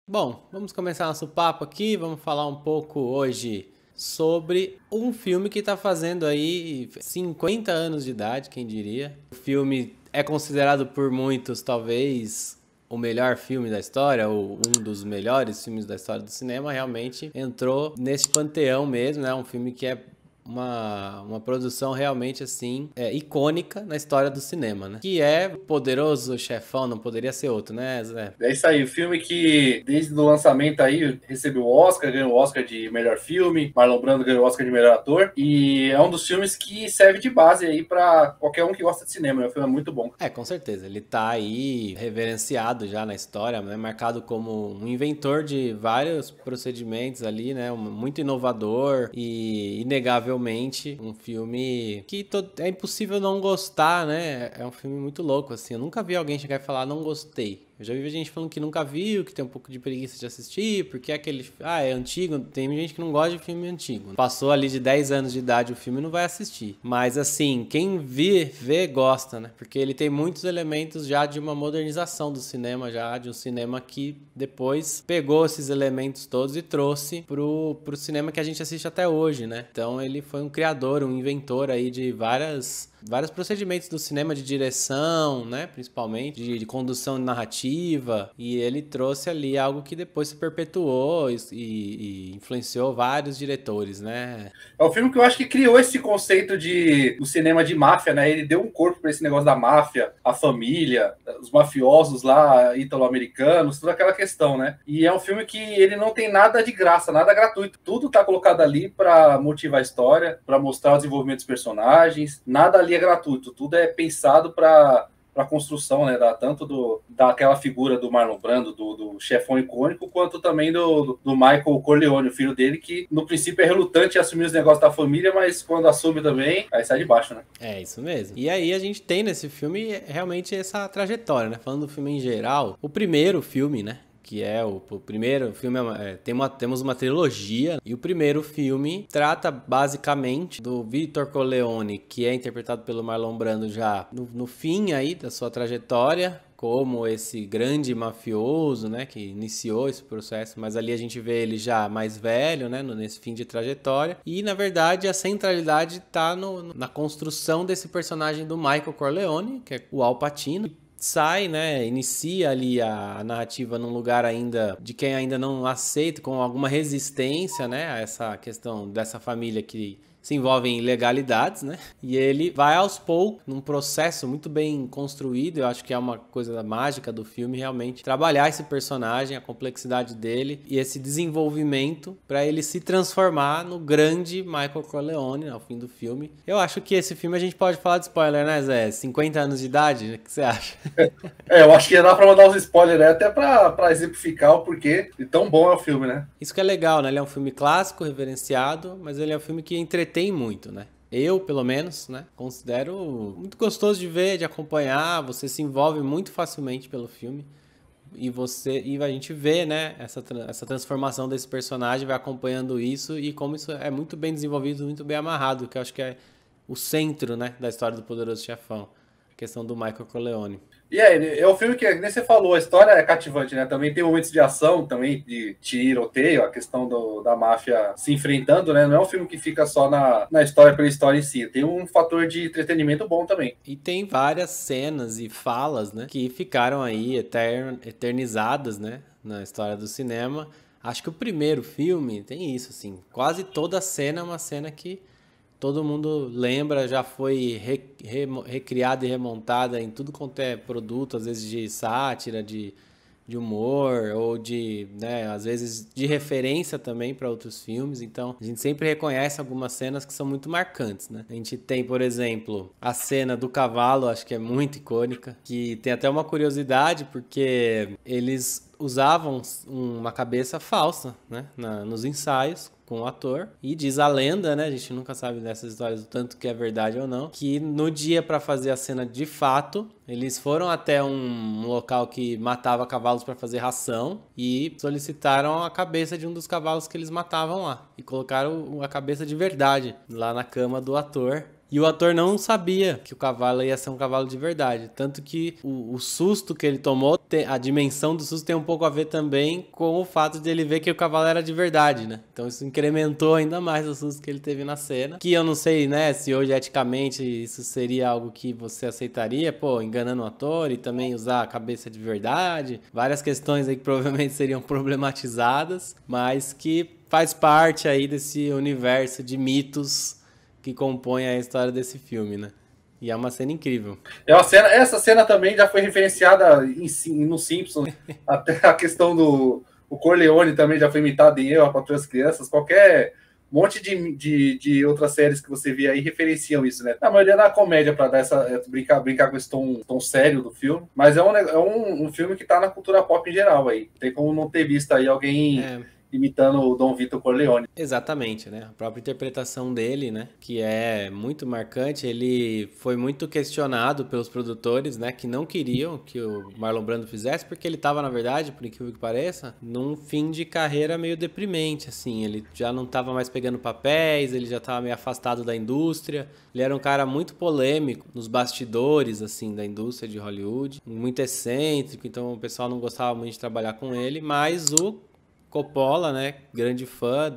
Bom, vamos começar nosso papo aqui. Vamos falar um pouco hoje sobre um filme que está fazendo aí 50 anos de idade, quem diria. O filme é considerado por muitos, talvez, o melhor filme da história, ou um dos melhores filmes da história do cinema. Realmente entrou nesse panteão mesmo, né? Um filme que é uma produção realmente assim icônica na história do cinema, né? Que é Poderoso Chefão, não poderia ser outro, né, Zé? É isso aí, o filme que desde o lançamento aí recebeu o Oscar, ganhou o Oscar de melhor filme, Marlon Brando ganhou o Oscar de melhor ator, e é um dos filmes que serve de base aí para qualquer um que gosta de cinema, né? O filme é muito bom. É, com certeza. Ele tá aí reverenciado já na história, né? Marcado como um inventor de vários procedimentos ali, né? Muito inovador e, inegavelmente, um filme que é impossível não gostar, né? É um filme muito louco, assim. Eu nunca vi alguém chegar e falar, não gostei. Eu já vi gente falando que nunca viu, que tem um pouco de preguiça de assistir, porque é aquele... Ah, é antigo. Tem gente que não gosta de filme antigo. Passou ali de 10 anos de idade o filme, não vai assistir. Mas, assim, quem vê, gosta, né? Porque ele tem muitos elementos já de uma modernização do cinema, já de um cinema que depois pegou esses elementos todos e trouxe pro cinema que a gente assiste até hoje, né? Então, ele foi um criador, um inventor aí de vários procedimentos do cinema, de direção, né, principalmente, de condução narrativa, e ele trouxe ali algo que depois se perpetuou e influenciou vários diretores, né. É um filme que eu acho que criou esse conceito do cinema de máfia, né? Ele deu um corpo para esse negócio da máfia, a família, os mafiosos lá, italo-americanos, toda aquela questão, né? E é um filme que ele não tem nada de graça, nada gratuito. Tudo tá colocado ali para motivar a história, para mostrar o desenvolvimento dos personagens. Nada ali é gratuito, tudo é pensado para a construção, né, daquela figura do Marlon Brando, do chefão icônico, quanto também do Michael Corleone, o filho dele, que no princípio é relutante em assumir os negócios da família, mas quando assume também, aí sai de baixo, né? É isso mesmo. E aí a gente tem nesse filme realmente essa trajetória, né? Falando do filme em geral, o primeiro filme, né? Que é o primeiro filme, temos uma trilogia, e o primeiro filme trata basicamente do Vitor Corleone, que é interpretado pelo Marlon Brando já no fim aí da sua trajetória, como esse grande mafioso, né, que iniciou esse processo, mas ali a gente vê ele já mais velho, né, nesse fim de trajetória, e na verdade a centralidade está na construção desse personagem do Michael Corleone, que é o Al Pacino, sai, né, inicia ali a narrativa num lugar ainda de quem ainda não aceita, com alguma resistência, né, a essa questão dessa família que se envolve em ilegalidades, né? E ele vai aos poucos, num processo muito bem construído, eu acho que é uma coisa mágica do filme, realmente, trabalhar esse personagem, a complexidade dele e esse desenvolvimento para ele se transformar no grande Michael Corleone ao fim do filme. Eu acho que esse filme a gente pode falar de spoiler, né, Zé? 50 anos de idade, o que você acha? Eu acho que dá pra mandar uns spoilers, né? Até pra exemplificar o porquê de tão bom é o filme, né? Isso que é legal, né? Ele é um filme clássico, reverenciado, mas ele é um filme que entretém muito, né? Eu, pelo menos, né, considero muito gostoso de ver, de acompanhar, você se envolve muito facilmente pelo filme e a gente vê, né, essa transformação desse personagem, vai acompanhando isso e como isso é muito bem desenvolvido, muito bem amarrado, que eu acho que é o centro, né, da história do Poderoso Chefão, a questão do Michael Corleone. E é um filme que, nem você falou, a história é cativante, né? Também tem momentos de ação, também de tiroteio, a questão da máfia se enfrentando, né? Não é um filme que fica só na história pela história em si. Tem um fator de entretenimento bom também. E tem várias cenas e falas, né, que ficaram aí eternizadas, né, na história do cinema. Acho que o primeiro filme tem isso, assim, quase toda cena é uma cena que todo mundo lembra, já foi recriada e remontada em tudo quanto é produto, às vezes de sátira, de humor ou de, né, às vezes de referência também para outros filmes. Então, a gente sempre reconhece algumas cenas que são muito marcantes, né? A gente tem, por exemplo, a cena do cavalo, acho que é muito icônica, que tem até uma curiosidade porque eles usavam uma cabeça falsa, né, nos ensaios com o ator. E diz a lenda, né? A gente nunca sabe dessas histórias, o tanto que é verdade ou não, que no dia para fazer a cena de fato, eles foram até um local que matava cavalos para fazer ração e solicitaram a cabeça de um dos cavalos que eles matavam lá. E colocaram a cabeça de verdade lá na cama do ator. E o ator não sabia que o cavalo ia ser um cavalo de verdade. Tanto que o susto que ele tomou, a dimensão do susto tem um pouco a ver também com o fato de ele ver que o cavalo era de verdade, né? Então isso incrementou ainda mais o susto que ele teve na cena. Que eu não sei, né, se hoje eticamente isso seria algo que você aceitaria, pô, enganando o ator e também usar a cabeça de verdade. Várias questões aí que provavelmente seriam problematizadas, mas que faz parte aí desse universo de mitos que compõe a história desse filme, né? E é uma cena incrível. Essa cena também já foi referenciada no Simpsons. Até a questão do o Corleone também já foi imitado em Eu, a Patroa das Crianças. Qualquer monte de outras séries que você vê aí referenciam isso, né? Na maioria na comédia, para dar essa brincar com esse tom sério do filme. Mas é um filme que tá na cultura pop em geral aí. Tem como não ter visto aí alguém imitando o Dom Vito Corleone. Exatamente, né? A própria interpretação dele, né? Que é muito marcante. Ele foi muito questionado pelos produtores, né? Que não queriam que o Marlon Brando fizesse, porque ele estava, na verdade, por incrível que pareça, num fim de carreira meio deprimente, assim. Ele já não estava mais pegando papéis, ele já estava meio afastado da indústria. Ele era um cara muito polêmico nos bastidores, assim, da indústria de Hollywood. Muito excêntrico, então o pessoal não gostava muito de trabalhar com ele, mas o Coppola, né, grande fã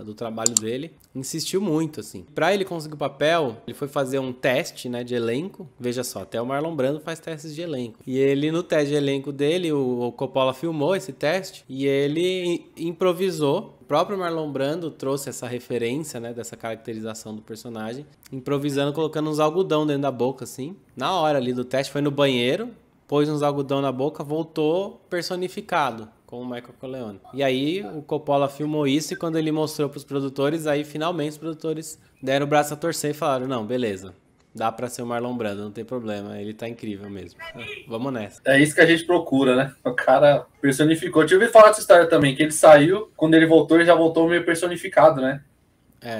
do trabalho dele, insistiu muito, assim. Pra ele conseguir o papel, ele foi fazer um teste, né, de elenco. Veja só, até o Marlon Brando faz testes de elenco. E ele, no teste de elenco dele, o Coppola filmou esse teste e ele improvisou. O próprio Marlon Brando trouxe essa referência, né, dessa caracterização do personagem, improvisando, colocando uns algodão dentro da boca, assim. Na hora ali do teste, foi no banheiro, pôs uns algodão na boca, voltou personificado com o Michael Corleone. E aí o Coppola filmou isso e quando ele mostrou para os produtores, aí finalmente os produtores deram o braço a torcer e falaram, não, beleza, dá para ser o Marlon Brando, não tem problema, ele tá incrível mesmo. Vamos nessa. É isso que a gente procura, né? O cara personificou. Eu tinha ouvido falar dessa história também, que ele saiu, quando ele voltou, ele já voltou meio personificado, né?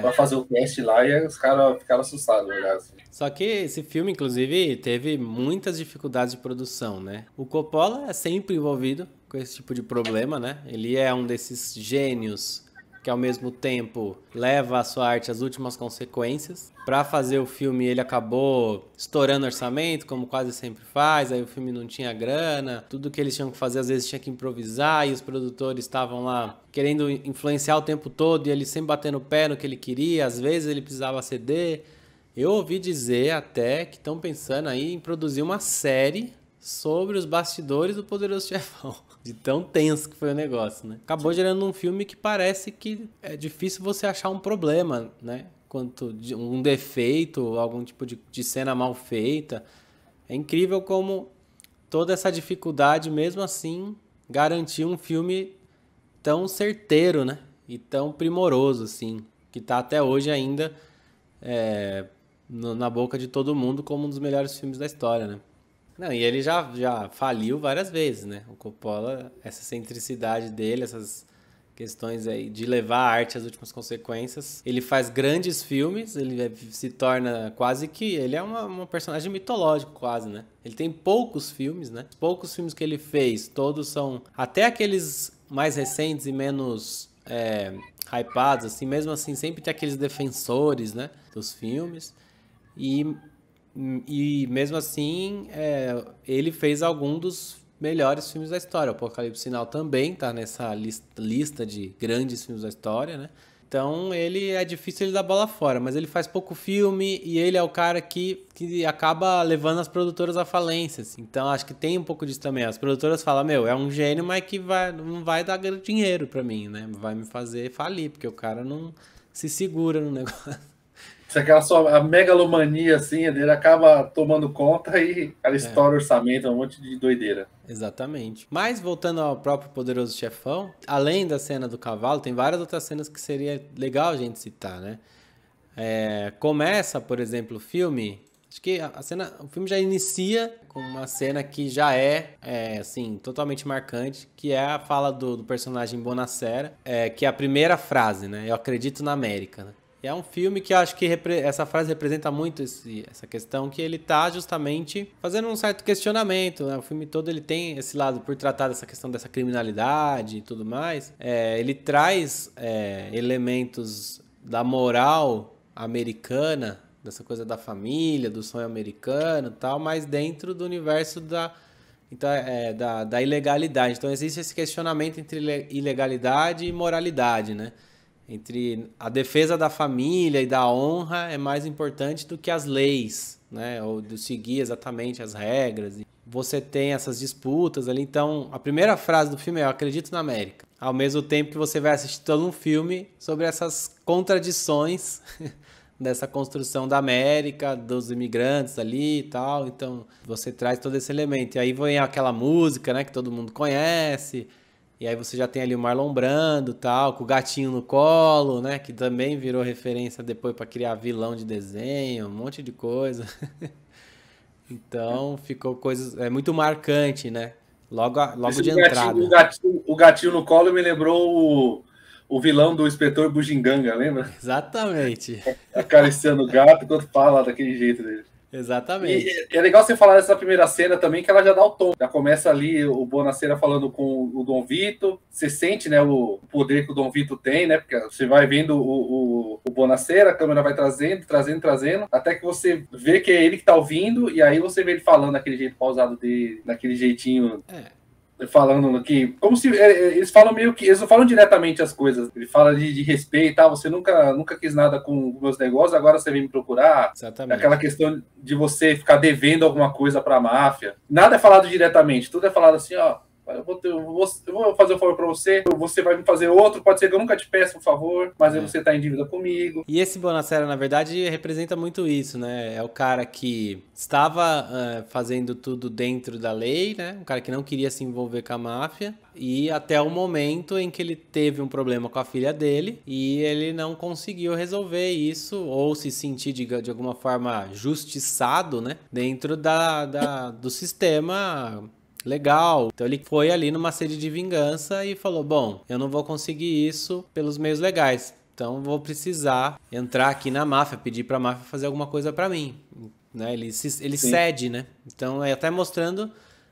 Pra fazer o teste lá e os caras ficaram assustados, verdade. Só que esse filme, inclusive, teve muitas dificuldades de produção, né? O Coppola é sempre envolvido com esse tipo de problema, né? Ele é um desses gênios que, ao mesmo tempo, leva a sua arte às últimas consequências. Para fazer o filme, ele acabou estourando orçamento, como quase sempre faz, aí o filme não tinha grana, tudo que eles tinham que fazer, às vezes, tinha que improvisar, e os produtores estavam lá querendo influenciar o tempo todo, e ele sempre batendo o pé no que ele queria, às vezes ele precisava ceder. Eu ouvi dizer até que estão pensando aí em produzir uma série sobre os bastidores do Poderoso Chefão. De tão tenso que foi o negócio, né? Acabou gerando um filme que parece que é difícil você achar um problema, né? Quanto um defeito, algum tipo de cena mal feita. É incrível como toda essa dificuldade, mesmo assim, garantiu um filme tão certeiro, né? E tão primoroso, assim. Que tá até hoje ainda na boca de todo mundo como um dos melhores filmes da história, né? Não, e ele já faliu várias vezes, né? O Coppola, essa excentricidade dele, essas questões aí de levar a arte às últimas consequências. Ele faz grandes filmes, ele se torna quase que... Ele é um personagem mitológico quase, né? Ele tem poucos filmes, né? Os poucos filmes que ele fez, todos são... Até aqueles mais recentes e menos hypados, assim, mesmo assim, sempre tem aqueles defensores, né? Dos filmes. E mesmo assim, ele fez algum dos melhores filmes da história. O Apocalipse Sinal também tá nessa lista de grandes filmes da história, né? Então, ele é difícil ele dar bola fora, mas ele faz pouco filme e ele é o cara que acaba levando as produtoras à falência. Assim. Então, acho que tem um pouco disso também. As produtoras falam, é um gênio, mas que não vai dar dinheiro pra mim, né? Vai me fazer falir, porque o cara não se segura no negócio. Se a megalomania assim, ele acaba tomando conta e ela estoura o orçamento, um monte de doideira. Exatamente. Mas voltando ao próprio Poderoso Chefão, além da cena do cavalo, tem várias outras cenas que seria legal a gente citar, né? Começa, por exemplo, o filme... Acho que o filme já inicia com uma cena que já assim, totalmente marcante, que é a fala do personagem Bonacera, que é a primeira frase, né? Eu acredito na América, né? É um filme que eu acho que essa frase representa muito essa questão, que ele tá justamente fazendo um certo questionamento, né? O filme todo ele tem esse lado, por tratar dessa questão dessa criminalidade e tudo mais, ele traz elementos da moral americana, Dessa coisa da família, do sonho americano e tal, mas dentro do universo então, da ilegalidade. Então existe esse questionamento entre ilegalidade e moralidade, né? Entre a defesa da família e da honra é mais importante do que as leis, né? Ou de seguir exatamente as regras. Você tem essas disputas ali. Então, a primeira frase do filme é: eu acredito na América. Ao mesmo tempo que você vai assistir todo um filme sobre essas contradições dessa construção da América, dos imigrantes ali e tal. Então, você traz todo esse elemento. E aí vem aquela música, né, que todo mundo conhece. E aí você já tem ali o Marlon Brando, tal, com o gatinho no colo, né, que também virou referência depois para criar vilão de desenho, um monte de coisa. Então, ficou muito marcante, né? Logo de entrada. O gatinho no colo me lembrou o vilão do Inspetor Bugiganga, lembra? Exatamente. Acariciando o gato enquanto fala daquele jeito dele. Exatamente. E é legal você falar dessa primeira cena também, que ela já dá o tom. Já começa ali o Bonacera falando com o Dom Vito. Você sente, né, o poder que o Dom Vito tem, né? Porque você vai vendo o Bonacera, a câmera vai trazendo, até que você vê que é ele que tá ouvindo, e aí você vê ele falando daquele jeito pausado dele, daquele jeitinho... Falando que, como se eles falam meio que, eles não falam diretamente as coisas, ele fala de respeito e tal, você nunca quis nada com meus negócios, agora você vem me procurar. Exatamente. Aquela questão de você ficar devendo alguma coisa pra máfia, nada é falado diretamente, tudo é falado assim, ó, eu vou fazer um favor pra você, você vai me fazer outro, pode ser que eu nunca te peça um favor, mas aí você tá em dívida comigo. E esse Bonacera, na verdade, representa muito isso, né? É o cara que estava fazendo tudo dentro da lei, né? Um cara que não queria se envolver com a máfia, e até o momento em que ele teve um problema com a filha dele e ele não conseguiu resolver isso, ou se sentir de alguma forma justiçado, né? Dentro do sistema legal. Então ele foi ali numa sede de vingança e falou: bom, eu não vou conseguir isso pelos meios legais, então vou precisar entrar aqui na máfia, pedir pra máfia fazer alguma coisa pra mim, né? Ele cede, né? Então é até mostrando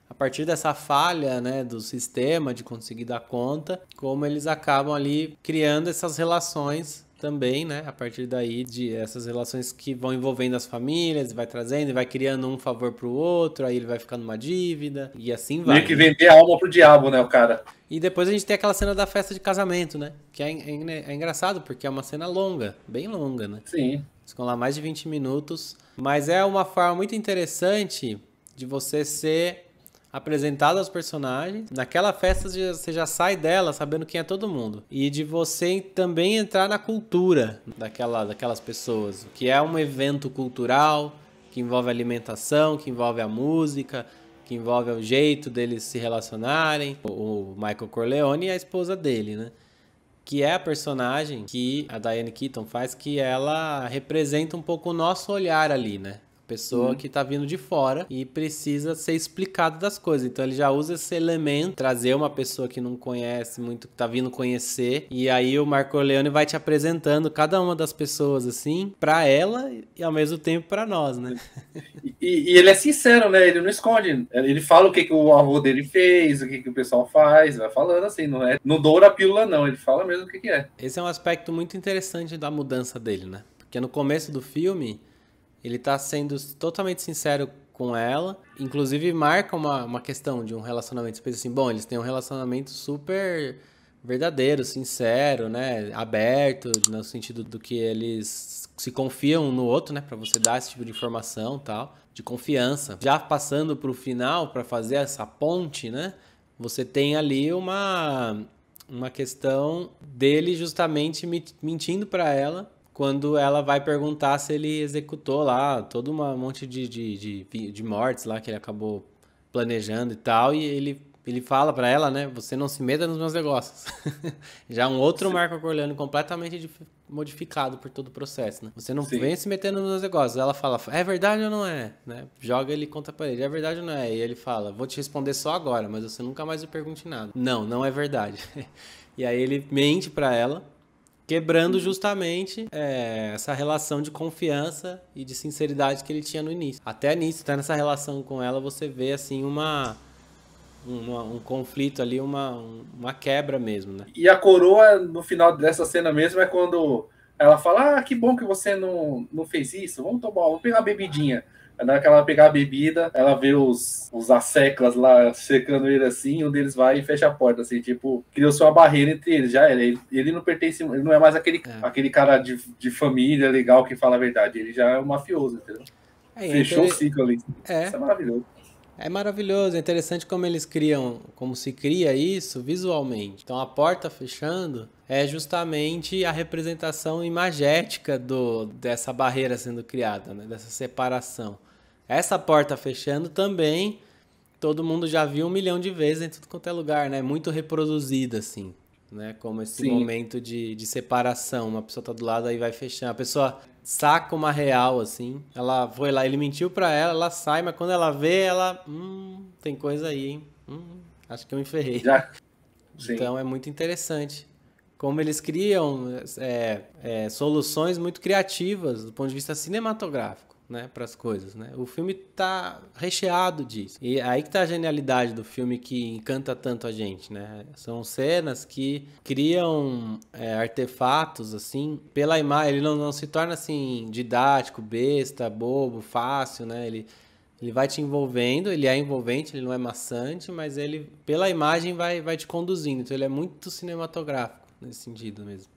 a partir dessa falha, né, do sistema de conseguir dar conta, como eles acabam ali criando essas relações também, né, a partir daí de essas relações que vão envolvendo as famílias, vai trazendo e vai criando um favor pro outro, aí ele vai ficando uma dívida e assim vai. Meio que vender a alma pro diabo, né, o cara. E depois a gente tem aquela cena da festa de casamento, né, que é engraçado porque é uma cena longa, bem longa, né. Sim. Ficam lá mais de 20 minutos, mas é uma forma muito interessante de você ser apresentado aos personagens. Naquela festa você já sai dela sabendo quem é todo mundo. E de você também entrar na cultura daquelas pessoas. Que é um evento cultural, que envolve a alimentação, que envolve a música, que envolve o jeito deles se relacionarem. O Michael Corleone e a esposa dele, né? Que é a personagem que a Diane Keaton faz, que ela representa um pouco o nosso olhar ali, né? Pessoa que tá vindo de fora e precisa ser explicado das coisas. Então ele já usa esse elemento, trazer uma pessoa que não conhece muito, que tá vindo conhecer, e aí o Marco Leone vai te apresentando cada uma das pessoas assim, pra ela e ao mesmo tempo pra nós, né? E ele é sincero, né? Ele não esconde. Ele fala o que o avô dele fez, o que o pessoal faz, vai falando assim, não doura a pílula não, ele fala mesmo o que é. Esse é um aspecto muito interessante da mudança dele, né? Porque no começo do filme ele tá sendo totalmente sincero com ela. Inclusive marca uma questão de um relacionamento. Você pensa assim, bom, eles têm um relacionamento super verdadeiro, sincero, né? Aberto, no sentido do que eles se confiam um no outro, né? Pra você dar esse tipo de informação e tal, de confiança. Já passando pro final, pra fazer essa ponte, né? Você tem ali uma questão dele justamente mentindo pra ela, quando ela vai perguntar se ele executou lá todo um monte de mortes lá que ele acabou planejando e tal, e ele fala pra ela, né, você não se meta nos meus negócios. Já um outro Marco Corleone completamente modificado por todo o processo, né? Você não vem se metendo nos meus negócios. Ela fala, é verdade ou não é? Né? Joga ele conta pra ele, é verdade ou não é? E ele fala, vou te responder só agora, mas você nunca mais me pergunte nada. Não é verdade. E aí ele mente pra ela, quebrando justamente essa relação de confiança e de sinceridade que ele tinha no início. Até nisso, até nessa relação com ela, você vê assim um conflito ali, uma quebra mesmo, né? E a coroa, no final dessa cena mesmo, é quando Ela fala, que bom que você não fez isso, vamos pegar uma bebidinha. Aí na hora que ela pegar a bebida, ela vê os asseclas lá secando ele assim, um deles vai e fecha a porta, assim, tipo, criou-se uma barreira entre eles, já era. Ele não pertence, ele não é mais aquele cara de família legal que fala a verdade, ele já é um mafioso, entendeu? Fechou o ciclo ali. Isso é maravilhoso. É maravilhoso, é interessante como eles criam, como se cria isso visualmente. Então a porta fechando é justamente a representação imagética dessa barreira sendo criada, né? Dessa separação. Essa porta fechando também, todo mundo já viu 1 milhão de vezes em tudo quanto é lugar, né? Muito reproduzida, assim, né? Como esse momento de separação. Uma pessoa tá do lado, aí vai fechando. A pessoa saca uma real, assim. Ela foi lá, ele mentiu pra ela, ela sai, mas quando ela vê, ela... tem coisa aí, hein? Acho que eu me ferrei. Então é muito interessante. Como eles criam soluções muito criativas do ponto de vista cinematográfico, né, para as coisas, né? O filme tá recheado disso. E aí que tá a genialidade do filme que encanta tanto a gente, né? São cenas que criam artefatos, assim, pela imagem. Ele não se torna, assim, didático, besta, bobo, fácil, né? Ele vai te envolvendo, ele é envolvente, ele não é maçante, mas ele, pela imagem, vai te conduzindo. Então ele é muito cinematográfico nesse sentido mesmo.